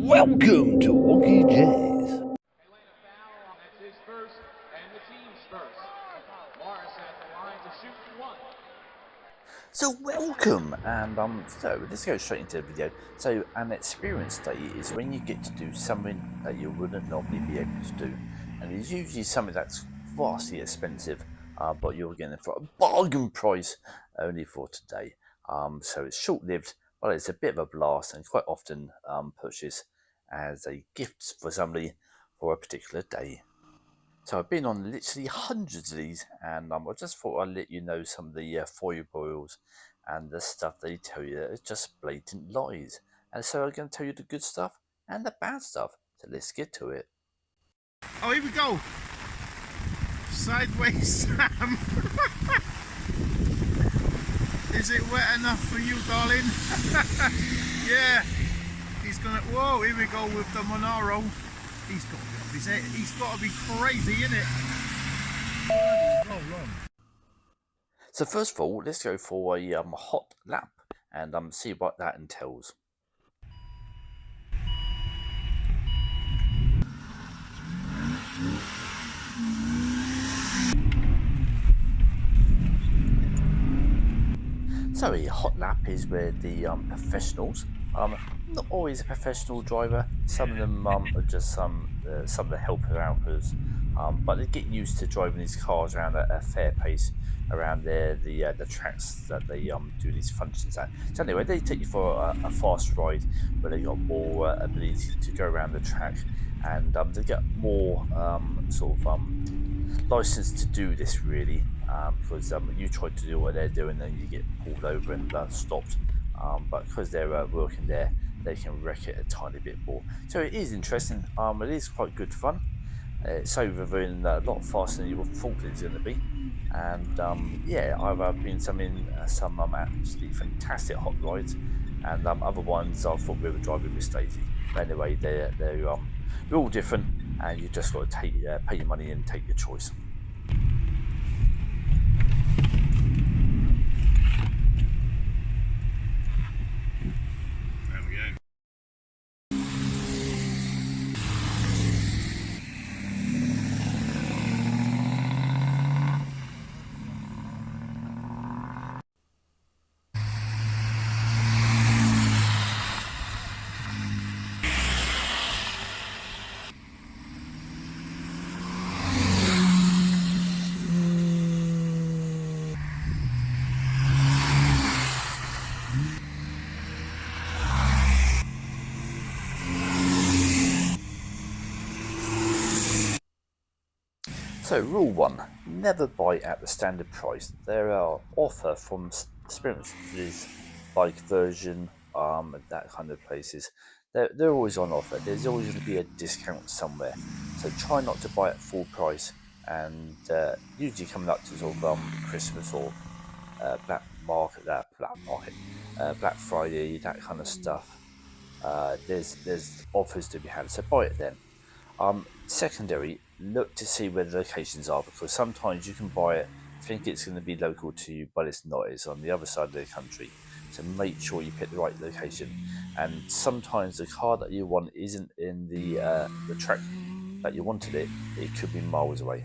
Welcome to Wonkeyjase. That's his first and the team's first. Morris at the line to shoot one. So welcome, and so let's go straight into the video. So an experience day is when you get to do something that you wouldn't normally be able to do, and it's usually something that's vastly expensive, but you're getting it for a bargain price only for today. So it's short-lived, but it's a bit of a blast, and quite often purchased as a gift for somebody for a particular day. So I've been on literally hundreds of these, and I just thought I'd let you know some of the foibles and the stuff they tell you that is just blatant lies. And so I'm going to tell you the good stuff and the bad stuff. So let's get to it. Oh, here we go. Sideways Sam. Is it wet enough for you, darling? Yeah. He's gonna. Whoa, here we go with the Monaro. He's got to be off his head. He's got to be crazy, innit? Roll on. So first of all, let's go for a hot lap and see what that entails. So a hot lap is where the professionals, not always a professional driver, some of them are just some of the helpers, but they get used to driving these cars around at a fair pace around the tracks that they do these functions at. So anyway, they take you for a fast ride where they got more ability to go around the track, and they get more license to do this really, because you try to do what they're doing and you get pulled over and stopped, but because they're working there, they can wreck it a tiny bit more. So it is interesting. It is quite good fun. It's over in a lot faster than you thought it was going to be, and yeah, I've been some absolutely fantastic hot rides, and other ones I thought we were driving with Stacey. But anyway, they're all different, and you just got to pay your money and take your choice. There we go. So rule 1, never buy at the standard price. There are offer from experiences like Version, that kind of places. They're always on offer. There's always going to be a discount somewhere. So try not to buy at full price, and usually coming up to sort of Christmas or Black Friday, that kind of stuff. There's offers to be had, so buy it then. Secondary, look to see where the locations are, because sometimes you can buy it, think it's going to be local to you, but it's not. It's on the other side of the country. So make sure you pick the right location. And sometimes the car that you want isn't in the track that you wanted it. It could be miles away.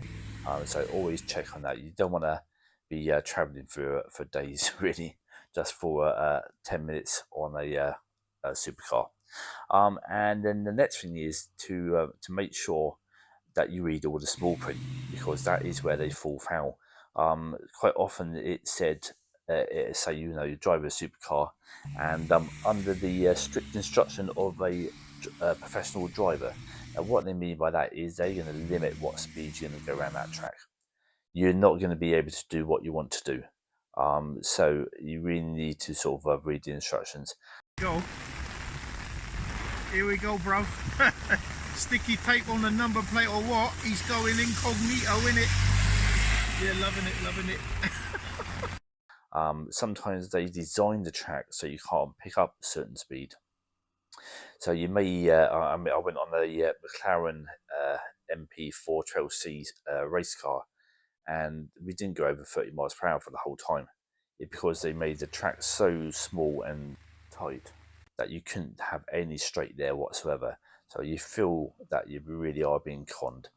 So always check on that. You don't want to be traveling for days really, just for 10 minutes on a supercar. And then the next thing is to make sure that you read all the small print, because that is where they fall foul. Quite often it said, say you drive a supercar, and under the strict instruction of a professional driver. And what they mean by that is they're going to limit what speed you're going to go around that track. You're not going to be able to do what you want to do. So you really need to sort of read the instructions. Go. Here we go, bro. Sticky tape on the number plate or what? He's going incognito, innit? Yeah, loving it. Sometimes they design the track so you can't pick up a certain speed. So you may, I went on the McLaren MP4 12C race car, and we didn't go over 30 miles per hour for the whole time, because they made the track so small and tight. that you couldn't have any straight there whatsoever. So you feel that you really are being conned.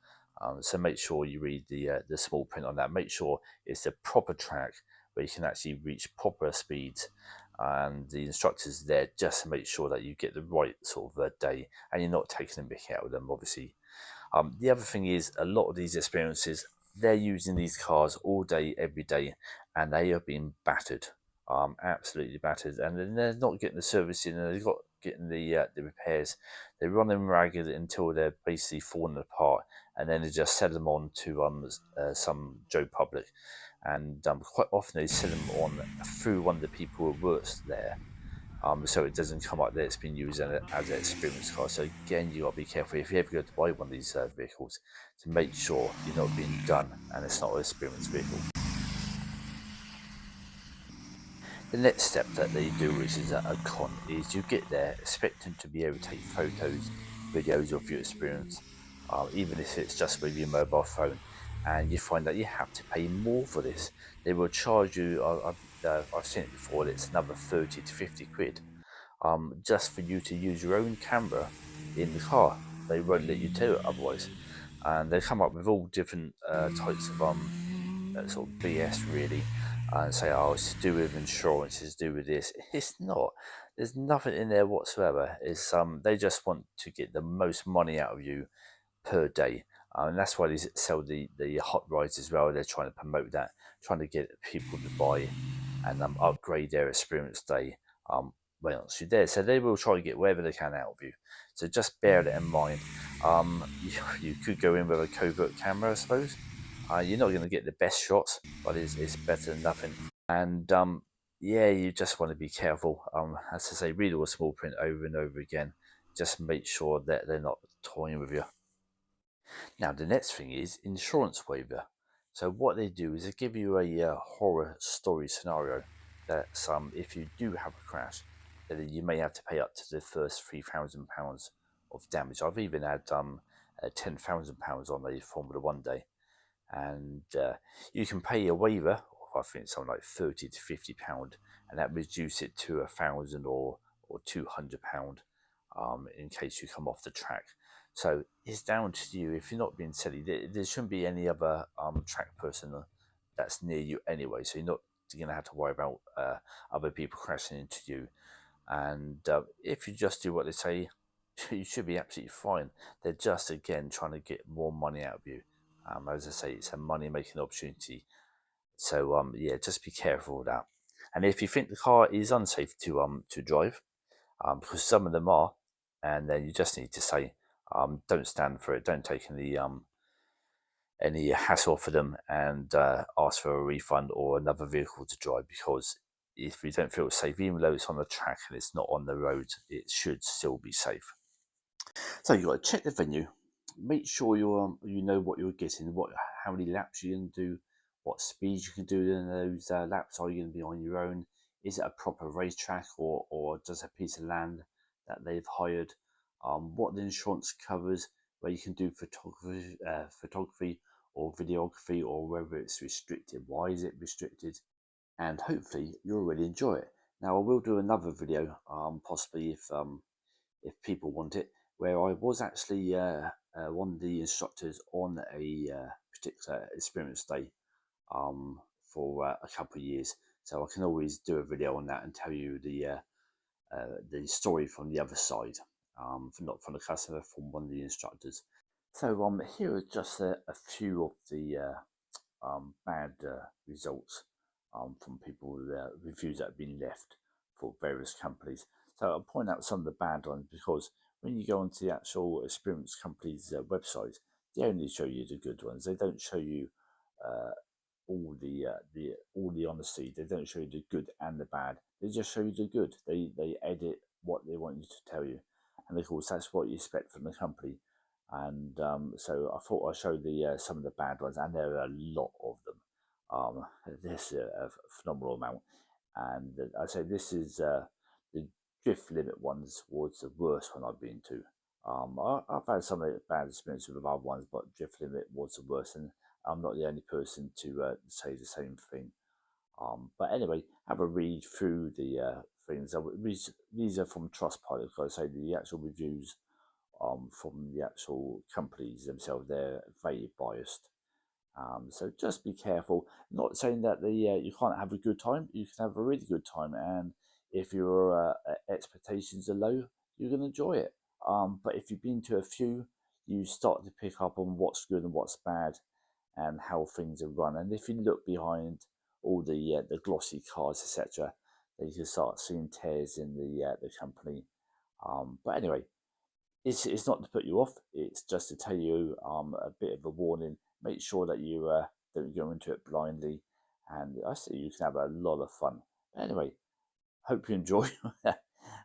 So make sure you read the small print on that. Make sure it's a proper track where you can actually reach proper speeds, and the instructors there just to make sure that you get the right sort of day and you're not taking the mick out of them, obviously. The other thing is, a lot of these experiences, they're using these cars all day, every day, and they are being battered, absolutely battered, and then they're not getting the servicing, and they're not getting the repairs. They run them ragged until they're basically falling apart, and then they just sell them on to some Joe Public, and quite often they sell them on through one of the people who works there. So it doesn't come up that it's been used as an experience car. So again, you got to be careful if you ever go to buy one of these vehicles to make sure you're not being done and it's not an experience vehicle. The next step that they do, which is a con, is you get there expecting to be able to take photos, videos of your experience, even if it's just with your mobile phone, and you find that you have to pay more for this. They will charge you, I've seen it before, it's another 30 to 50 quid just for you to use your own camera in the car. They won't let you do it otherwise. And they come up with all different types of sort of BS really, and say, oh, it's to do with insurance, it's to do with this. It's not. There's nothing in there whatsoever. It's they just want to get the most money out of you per day. And that's why they sell the hot rides as well. They're trying to promote that, trying to get people to buy and upgrade their experience day once you're there. So they will try to get whatever they can out of you. So just bear that in mind. You could go in with a covert camera, I suppose. You're not going to get the best shots, but it's better than nothing. And yeah, you just want to be careful. As I say, read all the small print over and over again. Just make sure that they're not toying with you. Now, the next thing is insurance waiver. So what they do is they give you a horror story scenario that if you do have a crash, then you may have to pay up to the first £3,000 of damage. I've even had £10,000 on a Formula One day, and you can pay a waiver of, I think, something like £30 to £50, and that reduce it to £1,000 or £200 in case you come off the track. So it's down to you. If you're not being silly, there shouldn't be any other track person that's near you anyway. So you're not going to have to worry about other people crashing into you. And if you just do what they say, you should be absolutely fine. They're just, again, trying to get more money out of you. As I say, it's a money-making opportunity. So yeah, just be careful of that. And if you think the car is unsafe to drive, because some of them are, and then you just need to say, don't stand for it, don't take any hassle for them, and ask for a refund or another vehicle to drive, because if you don't feel safe, even though it's on the track and it's not on the road, it should still be safe. So you've got to check the venue, make sure you know what you're getting, how many laps you can do, what speed you can do in those laps. Are you going to be on your own? Is it a proper racetrack, or just a piece of land that they've hired? What the insurance covers, where you can do photography or videography, or whether it's restricted. Why is it restricted? And hopefully you'll really enjoy it. Now I will do another video, possibly if people want it, where I was actually one of the instructors on a particular experience day for a couple of years. So I can always do a video on that and tell you the story from the other side, not from the customer, from one of the instructors. So here are just a few of the bad results from people, reviews that have been left for various companies. So I'll point out some of the bad ones, because when you go onto the actual experience company's website, they only show you the good ones. They don't show you all the honesty. They don't show you the good and the bad. They just show you the good. They edit what they want you to tell you, and of course that's what you expect from the company. And so I thought I'd show some of the bad ones, and there are a lot of them. There's a phenomenal amount, and I say this is the drift limit ones was the worst one I've been to. I've had some bad experiences with other ones, but drift limit was the worst, and I'm not the only person to say the same thing. But anyway, have a read through the things. These are from Trustpilot. Because I say the actual reviews from the actual companies themselves, they're very biased. So just be careful. Not saying that you can't have a good time. You can have a really good time, and if your expectations are low, you're going to enjoy it. But if you've been to a few, you start to pick up on what's good and what's bad, and how things are run. And if you look behind all the glossy cars, etc., then you can start seeing tears in the company. But anyway, it's not to put you off. It's just to tell you a bit of a warning. Make sure that you don't go into it blindly, and I see you can have a lot of fun. Anyway, hope you enjoy. I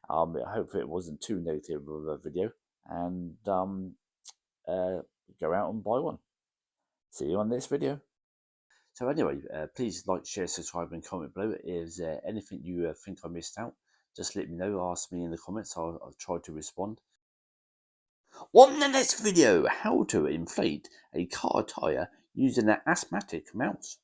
hope it wasn't too negative of a video, and go out and buy one. See you on this video. So anyway, please like, share, subscribe, and comment below. Is there anything you think I missed out? Just let me know. Ask me in the comments. I'll try to respond. On the next video, how to inflate a car tyre using an asthmatic mouse.